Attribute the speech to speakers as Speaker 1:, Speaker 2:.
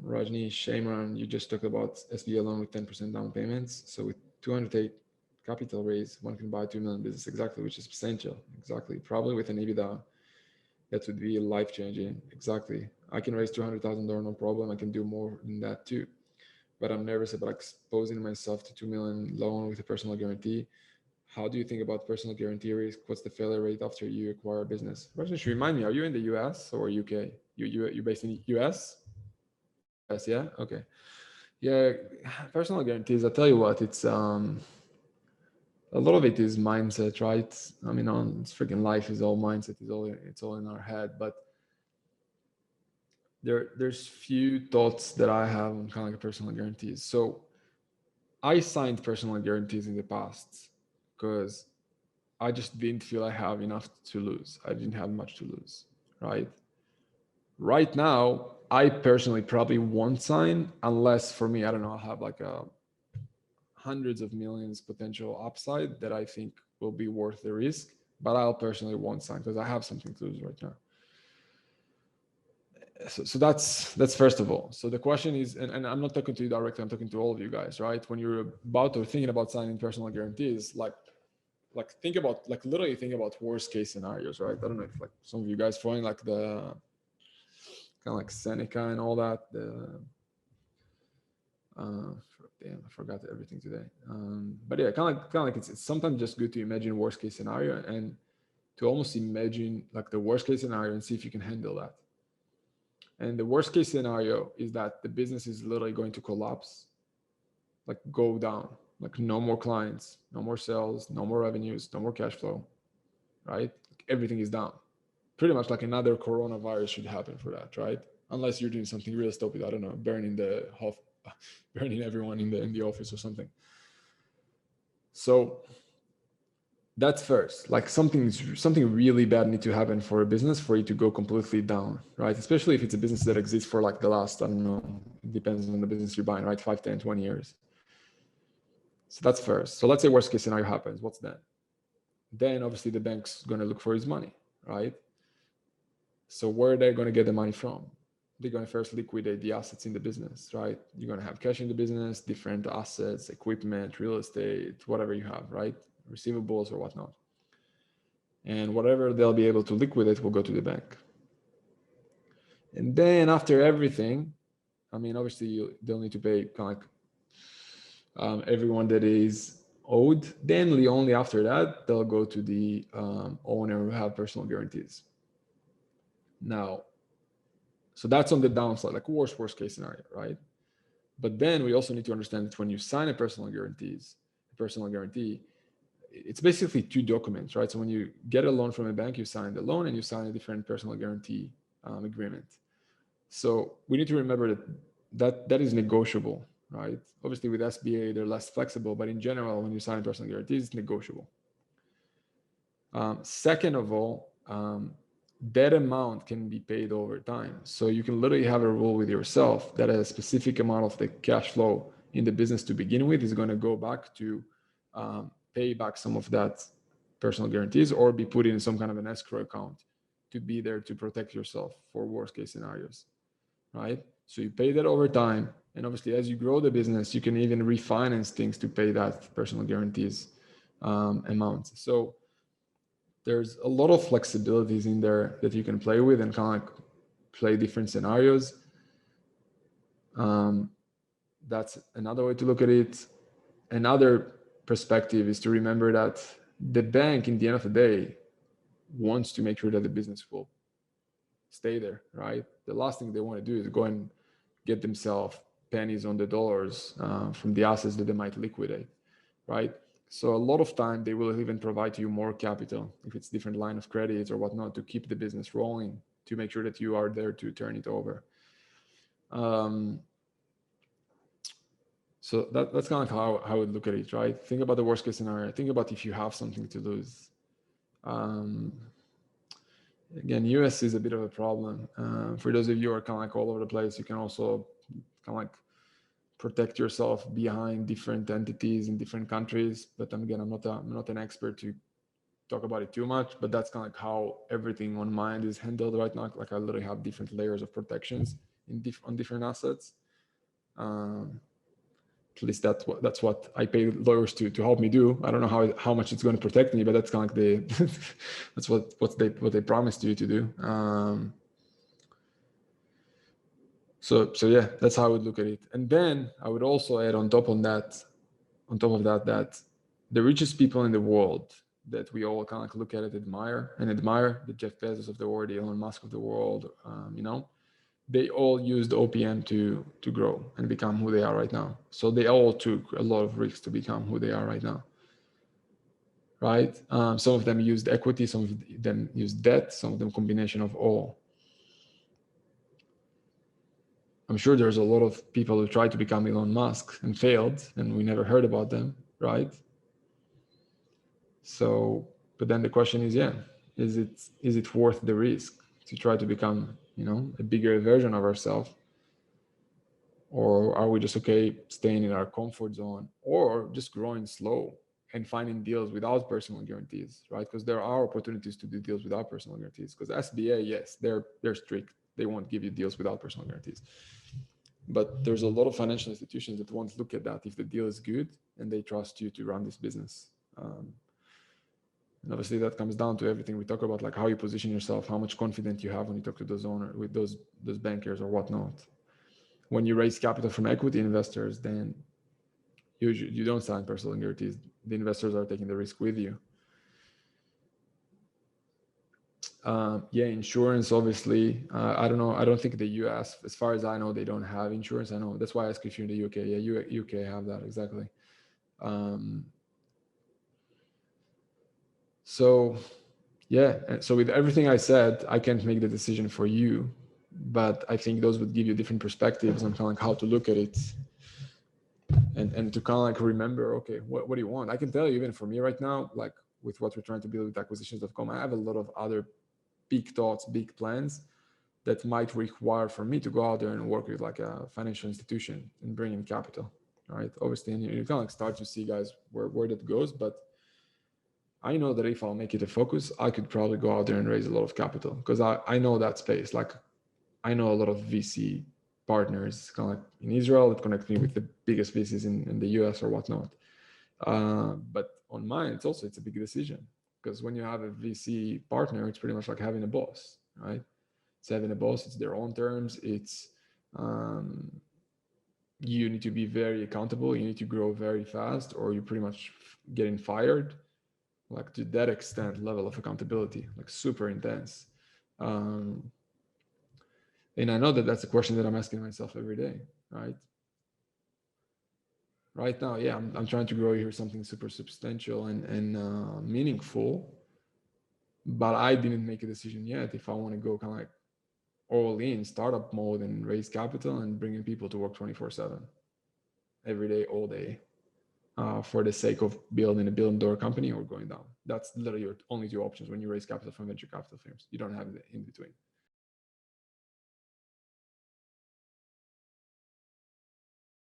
Speaker 1: Rajni, Moran, you just talked about SBA loan with 10% down payments. So with 200K capital raise, one can buy 2 million business exactly, which is substantial. Exactly. Probably with an EBITDA, that would be life changing. Exactly. I can raise $200,000, no problem. I can do more than that too. But I'm nervous about exposing myself to 2 million loan with a personal guarantee. How do you think about personal guarantee risk? What's the failure rate after you acquire a business? Rajneesh, remind me, are you in the US or UK? You're based in the US? US, yeah? Okay. Yeah, personal guarantees, I tell you what, it's a lot of it is mindset, right? I mean, on it's freaking life is all mindset, it's all in our head. But there's few thoughts that I have on kind of like personal guarantees. So I signed personal guarantees in the past because I just didn't feel I have enough to lose. I didn't have much to lose, right? Right now, I personally probably won't sign unless for me, I don't know, I'll have like a hundreds of millions potential upside that I think will be worth the risk. But I'll personally won't sign because I have something to lose right now. So that's first of all. So the question is, and I'm not talking to you directly, I'm talking to all of you guys, right? When you're about or thinking about signing personal guarantees, like think about like literally think about worst case scenarios, right? I don't know if like some of you guys following like the kind of like Seneca and all that. The uh, damn, I forgot everything today. But yeah, kind of like it's sometimes just good to imagine worst case scenario and to almost imagine like the worst case scenario and see if you can handle that. And the worst case scenario is that the business is literally going to collapse, like go down, like no more clients, no more sales, no more revenues, no more cash flow, right? Like everything is down. Pretty much like another coronavirus should happen for that, right? Unless you're doing something real stupid, I don't know, burning the half, burning everyone in the office or something. So that's first. Like something really bad need to happen for a business for it to go completely down, right? Especially if it's a business that exists for like the last, I don't know, it depends on the business you're buying, right? 5, 10, 20 years. So that's first. So let's say worst case scenario happens. What's then? Then obviously the bank's going to look for his money, right? So where are they going to get the money from? They're going to first liquidate the assets in the business, right? You're going to have cash in the business, different assets, equipment, real estate, whatever you have, right? Receivables or whatnot. And whatever they'll be able to liquidate will go to the bank. And then after everything, I mean, obviously they'll need to pay kind of like everyone that is owed. Then only after that they'll go to the owner who have personal guarantees. Now, so that's on the downside, like worst case scenario, right? But then we also need to understand that when you sign a personal guarantee, it's basically two documents, right? So when you get a loan from a bank, you sign the loan and you sign a different personal guarantee agreement. So we need to remember that is negotiable, right? Obviously, with SBA, they're less flexible, but in general, when you sign personal guarantees, it's negotiable. Second of all, that amount can be paid over time. So you can literally have a rule with yourself that a specific amount of the cash flow in the business to begin with is going to go back to pay back some of that personal guarantees or be put in some kind of an escrow account to be there to protect yourself for worst case scenarios, right? So you pay that over time. And obviously, as you grow the business, you can even refinance things to pay that personal guarantees amount. So there's a lot of flexibilities in there that you can play with and kind of like play different scenarios. Um, that's another way to look at it. Another perspective is to remember that the bank, in the end of the day, wants to make sure that the business will stay there, right? The last thing they want to do is go and get themselves pennies on the dollars from the assets that they might liquidate, right? So a lot of time they will even provide you more capital if it's different line of credit or whatnot to keep the business rolling to make sure that you are there to turn it over. Um, so that's kind of how I would look at it, right? Think about the worst case scenario. Think about if you have something to lose. Um, Again, US is a bit of a problem. For those of you who are kind of like all over the place, you can also kind of like protect yourself behind different entities in different countries. But again, I'm not an expert to talk about it too much. But that's kind of like how everything on my end is handled right now. Like I literally have different layers of protections on different assets. At least that's what I pay lawyers to help me do. I don't know how much it's going to protect me, but that's kind of like that's what they promised you to do. So yeah, that's how I would look at it. And then I would also add on top of that, that the richest people in the world that we all kind of like look at it, admire, the Jeff Bezos of the world, the Elon Musk of the world, they all used OPM to grow and become who they are right now. So they all took a lot of risks to become who they are right now. Right? Some of them used equity, some of them used debt, some of them combination of all. I'm sure there's a lot of people who tried to become Elon Musk and failed, and we never heard about them, right? So, but then the question is, is it worth the risk to try to become, a bigger version of ourselves? Or are we just okay staying in our comfort zone, or just growing slow and finding deals without personal guarantees, right? Because there are opportunities to do deals without personal guarantees. Because SBA, yes, they're strict. They won't give you deals without personal guarantees. But there's a lot of financial institutions that won't look at that if the deal is good and they trust you to run this business. And obviously that comes down to everything we talk about, like how you position yourself, how much confidence you have when you talk to those owners, with those bankers or whatnot. When you raise capital from equity investors, then you don't sign personal guarantees. The investors are taking the risk with you. Insurance, obviously. I don't know. I don't think the US, as far as I know, they don't have insurance. I know. That's why I asked if you're in the UK. Yeah, UK have that, exactly. So with everything I said, I can't make the decision for you, but I think those would give you different perspectives on kind of like how to look at it, and to kind of like remember, okay, what do you want? I can tell you, even for me right now, like with what we're trying to build with acquisitions.com, I have a lot of other big thoughts, big plans that might require for me to go out there and work with like a financial institution and bring in capital, right? Obviously, and you kind of like start to see, guys, where that goes. But I know that if I'll make it a focus, I could probably go out there and raise a lot of capital, because I know that space. Like, I know a lot of VC partners kind of like in Israel that connect me with the biggest VCs in the US or whatnot. But on mine, it's a big decision, because when you have a VC partner, it's pretty much like having a boss, right? It's having a boss. It's their own terms. It's you need to be very accountable. You need to grow very fast, or you're pretty much getting fired. Like, to that extent, level of accountability, like super intense. And I know that that's a question that I'm asking myself every day, right? Right now, I'm trying to grow here something super substantial and meaningful, but I didn't make a decision yet if I want to go kind of like all in startup mode and raise capital and bringing people to work 24/7 every day, all day, for the sake of building a $1 billion company or going down. That's literally your only two options when you raise capital from venture capital firms. You don't have it in between.